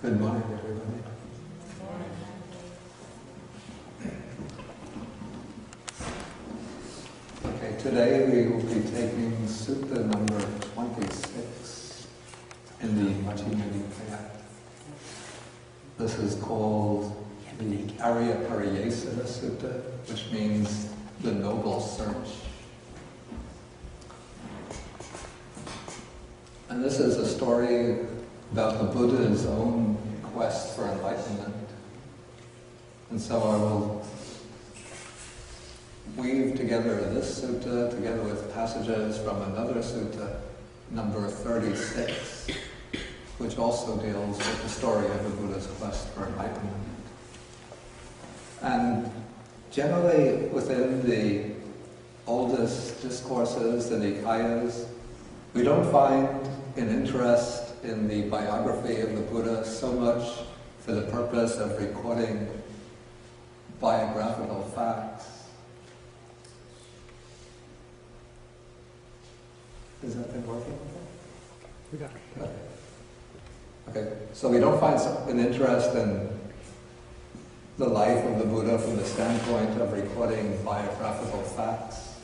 Good morning, everybody. Okay, today we will be taking Sutta number 26 in the Majjhima Nikaya. This is called the Arya Pariyesa Sutta, which means the noble search. And this is a story about the Buddha's own quest for enlightenment. And so I will weave together this sutta together with passages from another sutta, number 36, which also deals with the story of the Buddha's quest for enlightenment. And generally within the oldest discourses, the Nikayas, we don't find an interest in the biography of the Buddha so much for the purpose of recording biographical facts. Has that been working? We got it. Okay, so we don't find an interest in the life of the Buddha from the standpoint of recording biographical facts,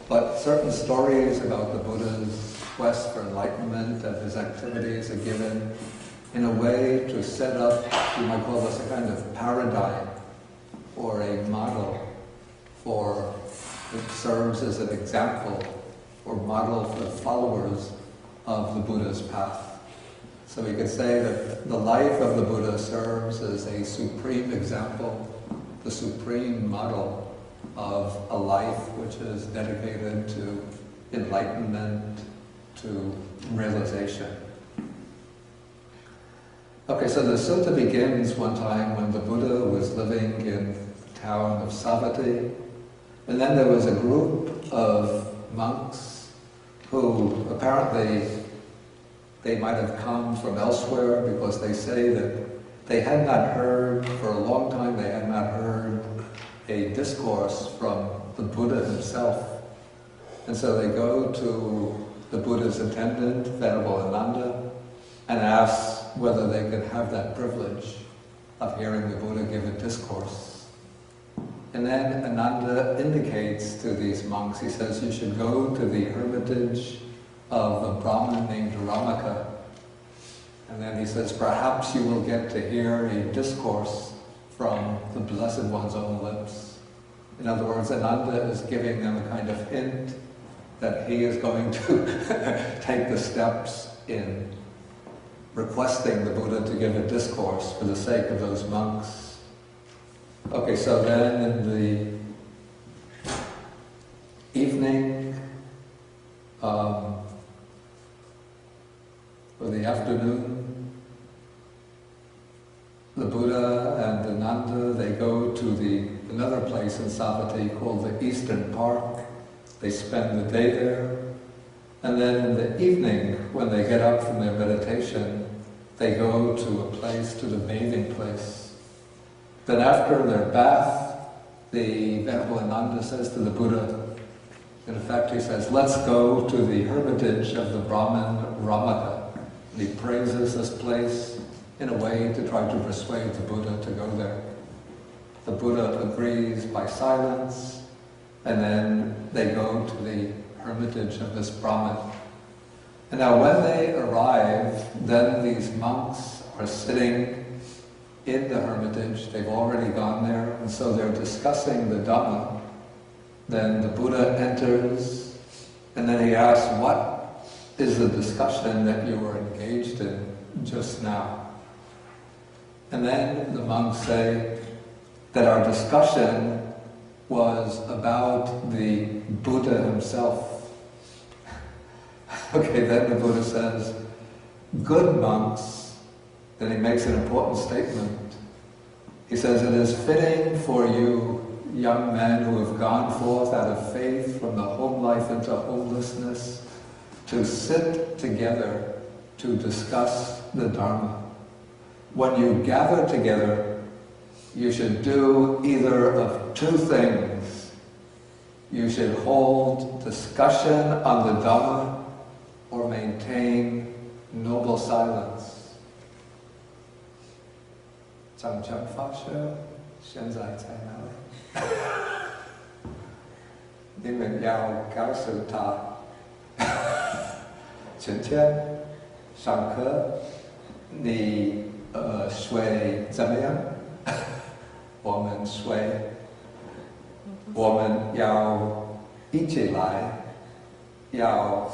but certain stories about the Buddha's quest for enlightenment and his activities are given in a way to set up, you might call this a kind of paradigm or a model for, it serves as an example or model for followers of the Buddha's path. So we could say that the life of the Buddha serves as a supreme example, the supreme model of a life which is dedicated to enlightenment, to realization. Okay, so the sutta begins one time when the Buddha was living in the town of Savatthi, and then there was a group of monks who apparently they might have come from elsewhere because they say that they had not heard, for a long time they had not heard a discourse from the Buddha himself. And so they go to the Buddha's attendant, Venerable Ananda, and ask whether they could have that privilege of hearing the Buddha give a discourse. And then Ananda indicates to these monks, he says, you should go to the hermitage of a Brahmin named Ramaka. And then he says, perhaps you will get to hear a discourse from the Blessed One's own lips. In other words, Ananda is giving them a kind of hint that he is going to take the steps in requesting the Buddha to give a discourse for the sake of those monks. Okay, so then in the evening, or the afternoon, the Buddha and Ananda, they go to another place in Savatthi called the Eastern Park. They spend the day there, and then in the evening, when they get up from their meditation, they go to a place, to the bathing place. Then after their bath, the Venerable Ananda says to the Buddha, in effect he says, let's go to the hermitage of the Brahmin Ramaka. And he praises this place in a way to try to persuade the Buddha to go there. The Buddha agrees by silence, and then they go to the hermitage of this Brahmin. And now when they arrive, then these monks are sitting in the hermitage. They've already gone there, and so they're discussing the Dhamma. Then the Buddha enters, and then he asks, what is the discussion that you were engaged in just now? And then the monks say that our discussion was about the Buddha himself. Okay, then the Buddha says, good monks, then he makes an important statement. He says, it is fitting for you, young men who have gone forth out of faith from the home life into homelessness, to sit together to discuss the Dharma. When you gather together, you should do either of two things. You should hold discussion on the Dhamma or maintain noble silence. 真正发生现在在哪里？你们要告诉他，今天上课你睡怎么样？我们睡，我们要一起来，要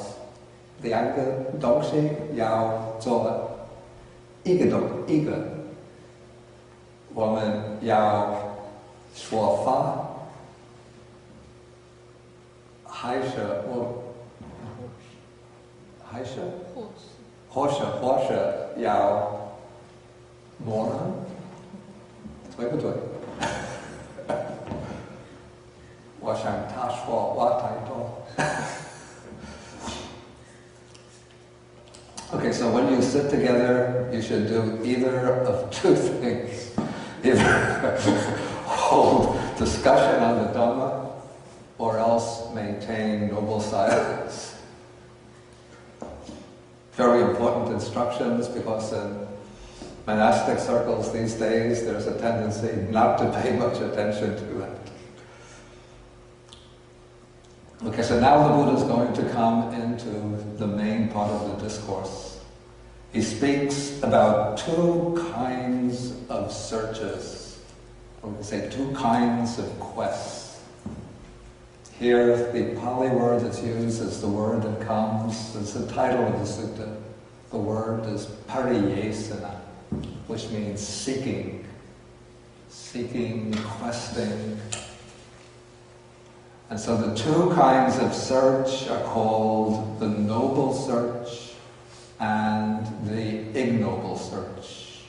两个东西要做一个，我们要说法。还是或是要模仿，对不对？我想他说话太多。Okay, so when you sit together, you should do either of two things. Either hold discussion on the Dhamma, or else maintain noble silence. Very important instructions, because in monastic circles these days there's a tendency not to pay much attention to it. Okay, so now the Buddha is going to come into the main part of the discourse. He speaks about two kinds of searches, or we say two kinds of quests. Here, the Pali word that's used is the word that comes, it's the title of the sutta. The word is pariyesana, which means seeking, questing. And so the two kinds of search are called the noble search and the ignoble search.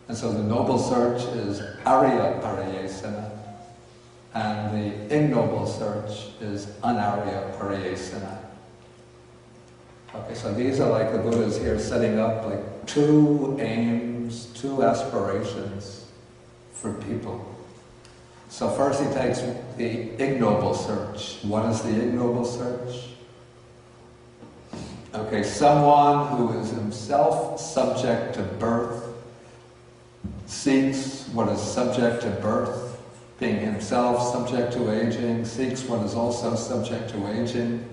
And so the noble search is Arya Pariyesana, and the ignoble search is Anarya Pariyesana. Okay, so these are like the Buddha's here setting up like two aims, two aspirations for people. So first he takes the ignoble search. What is the ignoble search? Okay, someone who is himself subject to birth seeks what is subject to birth, being himself subject to aging, seeks what is also subject to aging,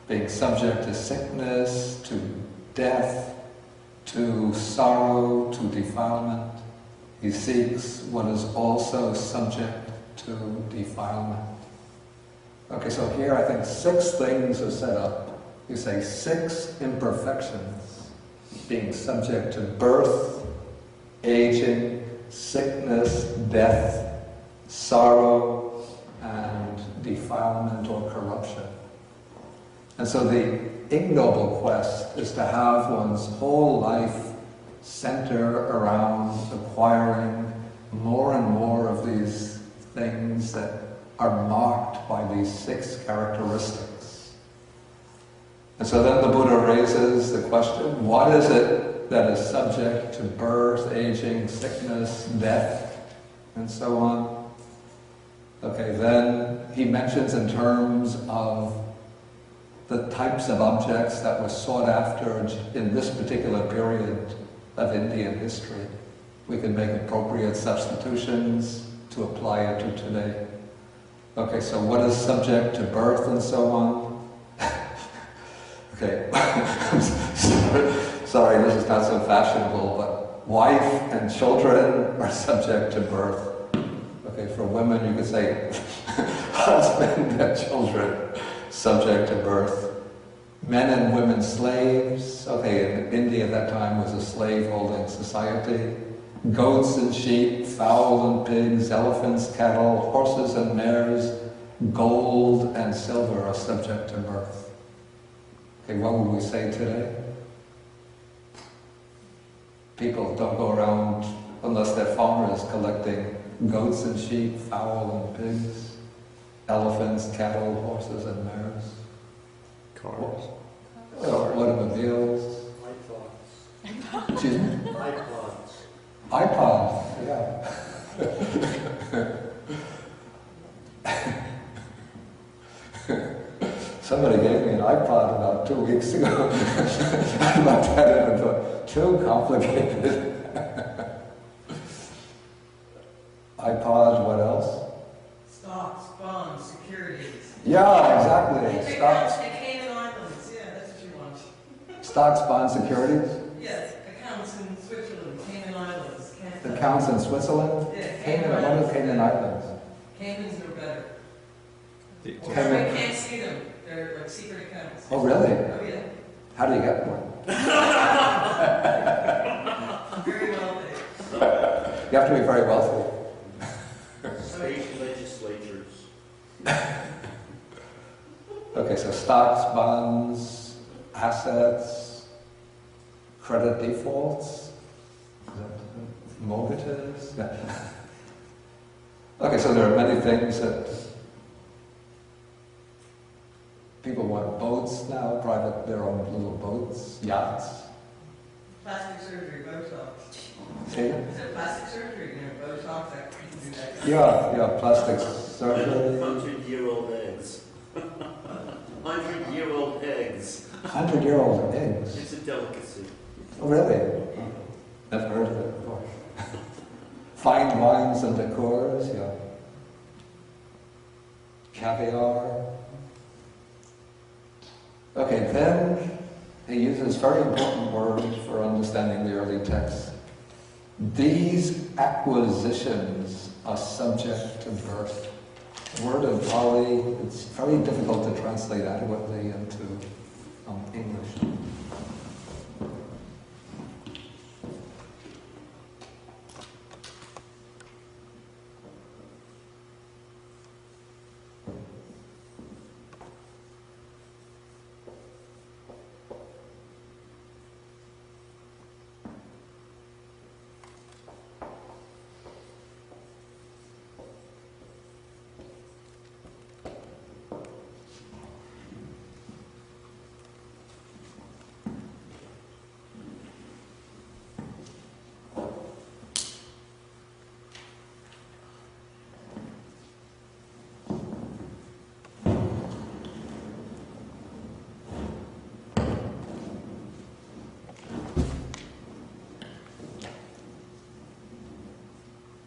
being subject to sickness, to death, to sorrow, to defilement. He seeks what is also subject to defilement. Okay, so here I think 6 things are set up. You say 6 imperfections, being subject to birth, aging, sickness, death, sorrow, and defilement or corruption. And so the ignoble quest is to have one's whole life center around acquiring more and more of these things that are marked by these 6 characteristics. And so then the Buddha raises the question, what is it that is subject to birth, aging, sickness, death, and so on? Okay, then he mentions in terms of the types of objects that were sought after in this particular period of Indian history. We can make appropriate substitutions to apply it to today. Okay, so what is subject to birth and so on? Okay, sorry, this is not so fashionable, but wife and children are subject to birth. Okay, for women you could say husband and children subject to birth. Men and women slaves. Okay, in India at that time was a slave-holding society. Goats and sheep, fowl and pigs, elephants, cattle, horses and mares, gold and silver are subject to birth. Okay, what would we say today? People don't go around, unless they're farmers, collecting goats and sheep, fowl and pigs, elephants, cattle, horses and mares. Cars. Automobiles. iPods. Excuse me? iPods. iPods, yeah. Somebody gave me an iPod about 2 weeks ago. I looked at it and thought, too complicated. Bond Securities? Yes, accounts in Switzerland, Cayman Islands. Accounts in Switzerland? Yeah, Cayman, what are Cayman Islands? Caymans are better. Or Cayman. I can't see them. They're like secret accounts. Oh, really? Oh, yeah. How do you get one? Very wealthy. You have to be very wealthy. State legislatures. Okay, so stocks, bonds, assets, credit defaults, mortgages. Yeah. Okay, so there are many things that people want. Boats now, private, their own little boats, yachts. Plastic surgery, Botox. See? Is it plastic surgery? Botox, that you can do that. Yeah, plastic surgery. 100-year-old eggs. 100-year-old eggs. 100-year-old eggs. It's a delicacy. Oh, really? Never heard of it before. Fine wines and liqueurs, yeah. Caviar. Okay, then he uses very important words for understanding the early text. These acquisitions are subject to birth. The word in Pali, it's very difficult to translate adequately into English.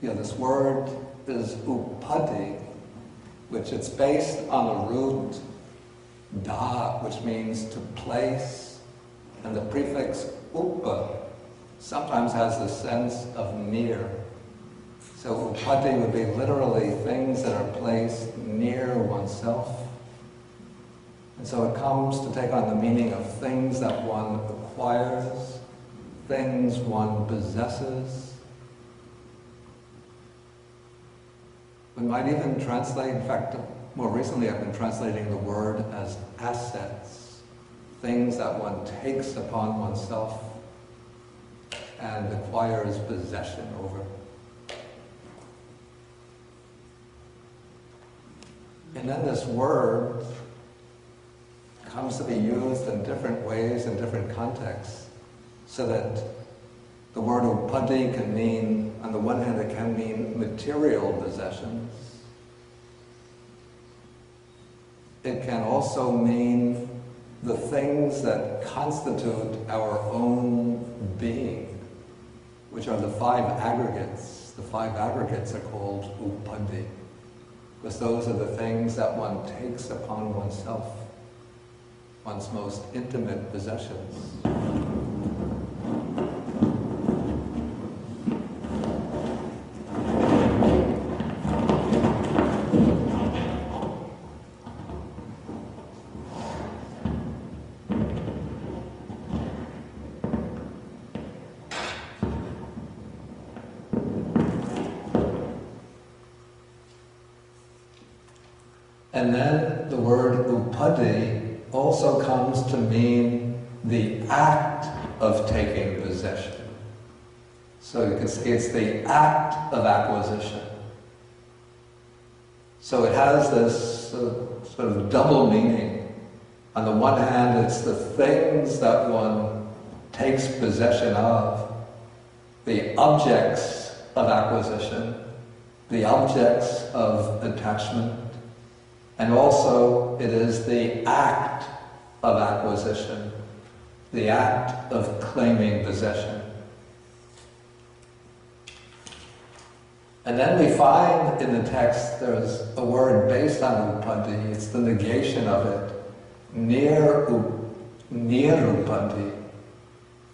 Yeah, this word is upadi, which it's based on the root da, which means to place, and the prefix upa sometimes has the sense of near. So upadi would be literally things that are placed near oneself. And so it comes to take on the meaning of things that one acquires, things one possesses. We might even translate, in fact, more recently I've been translating the word as assets, things that one takes upon oneself and acquires possession over. And then this word comes to be used in different ways in different contexts, so that the word upadi can mean, on the one hand, it can mean material possessions. It can also mean the things that constitute our own being, which are the five aggregates. The five aggregates are called upadi, because those are the things that one takes upon oneself, one's most intimate possessions. And then the word upadi also comes to mean the act of taking possession. So you can say it's the act of acquisition. So it has this sort of double meaning. On the one hand, it's the things that one takes possession of, the objects of acquisition, the objects of attachment, and also it is the act of acquisition, the act of claiming possession. And then we find in the text there's a word based on upadi, it's the negation of it, near upadi.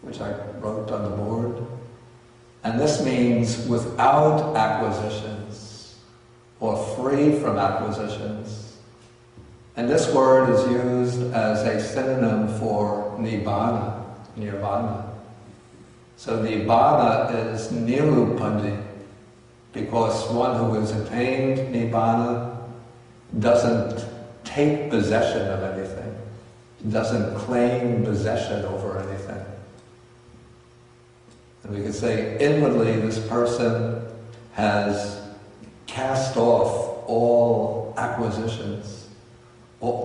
which I wrote on the board. And this means without acquisitions, or free from acquisitions. And this word is used as a synonym for Nibbana, nirvana. So Nibbana is nirupadi, because one who has attained Nibbana doesn't take possession of anything, doesn't claim possession over anything. And we could say inwardly this person has cast off all acquisitions,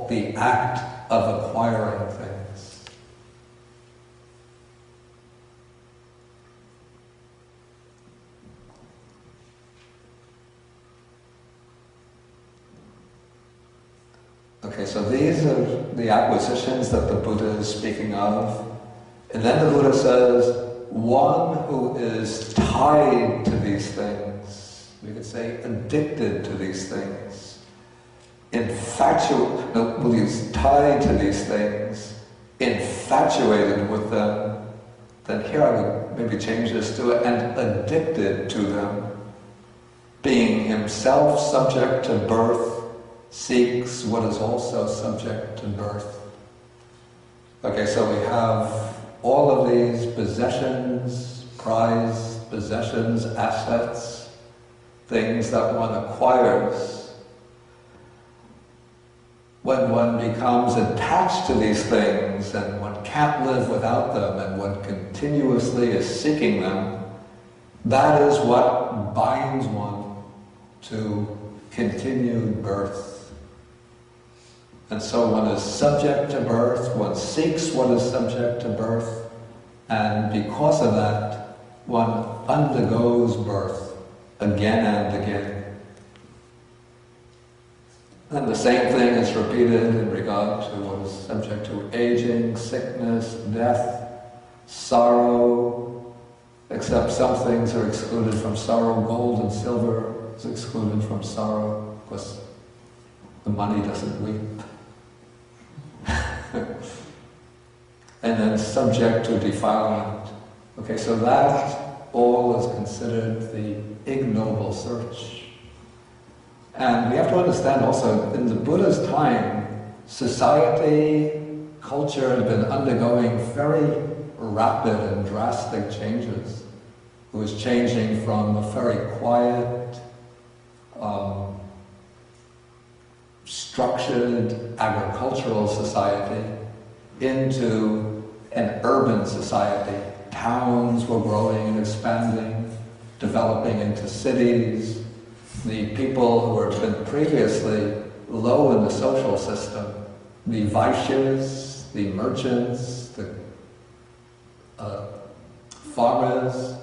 the act of acquiring things. Okay, so these are the acquisitions that the Buddha is speaking of. And then the Buddha says, one who is tied to these things, we could say addicted to these things, he's tied to these things, infatuated with them, then here I would maybe change this to and addicted to them, being himself subject to birth, seeks what is also subject to birth. Okay, so we have all of these possessions, prized possessions, assets, things that one acquires. When one becomes attached to these things and one can't live without them and one continuously is seeking them, that is what binds one to continued birth. And so one is subject to birth, one seeks what is subject to birth, and because of that, one undergoes birth again and again. And the same thing is repeated in regard to what is subject to aging, sickness, death, sorrow, except some things are excluded from sorrow. Gold and silver is excluded from sorrow, because the money doesn't weep. And then subject to defilement. Okay, so that all is considered the ignoble search. And we have to understand also, in the Buddha's time, society, culture had been undergoing very rapid and drastic changes. It was changing from a very quiet, structured agricultural society into an urban society. Towns were growing and expanding, developing into cities. The people who had been previously low in the social system, the Vaishyas, the merchants, the farmers,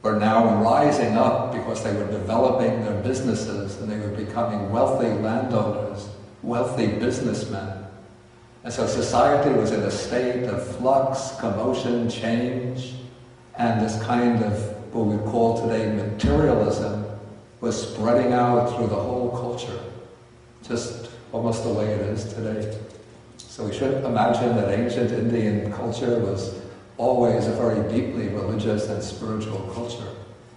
were now rising up because they were developing their businesses and they were becoming wealthy landowners, wealthy businessmen. And so society was in a state of flux, commotion, change, and this kind of what we call today materialism was spreading out through the whole culture, just almost the way it is today. So we should imagine that ancient Indian culture was always a very deeply religious and spiritual culture,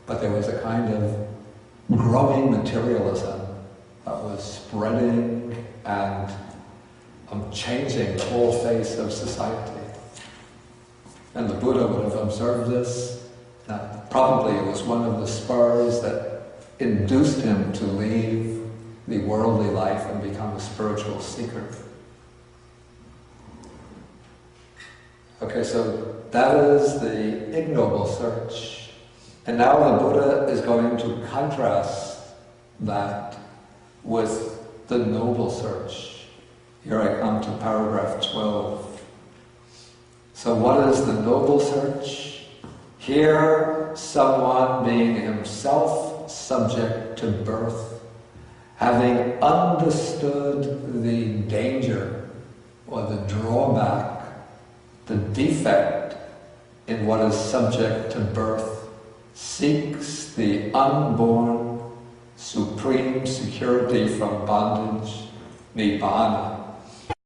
but there was a kind of growing materialism that was spreading and changing the whole face of society. And the Buddha would have observed this. Probably it was one of the spurs that induced him to leave the worldly life and become a spiritual seeker. Okay, so that is the ignoble search. And now the Buddha is going to contrast that with the noble search. Here I come to paragraph 12. So what is the noble search? Here, someone being himself subject to birth, having understood the danger or the drawback, the defect in what is subject to birth, seeks the unborn supreme security from bondage, Nibbana.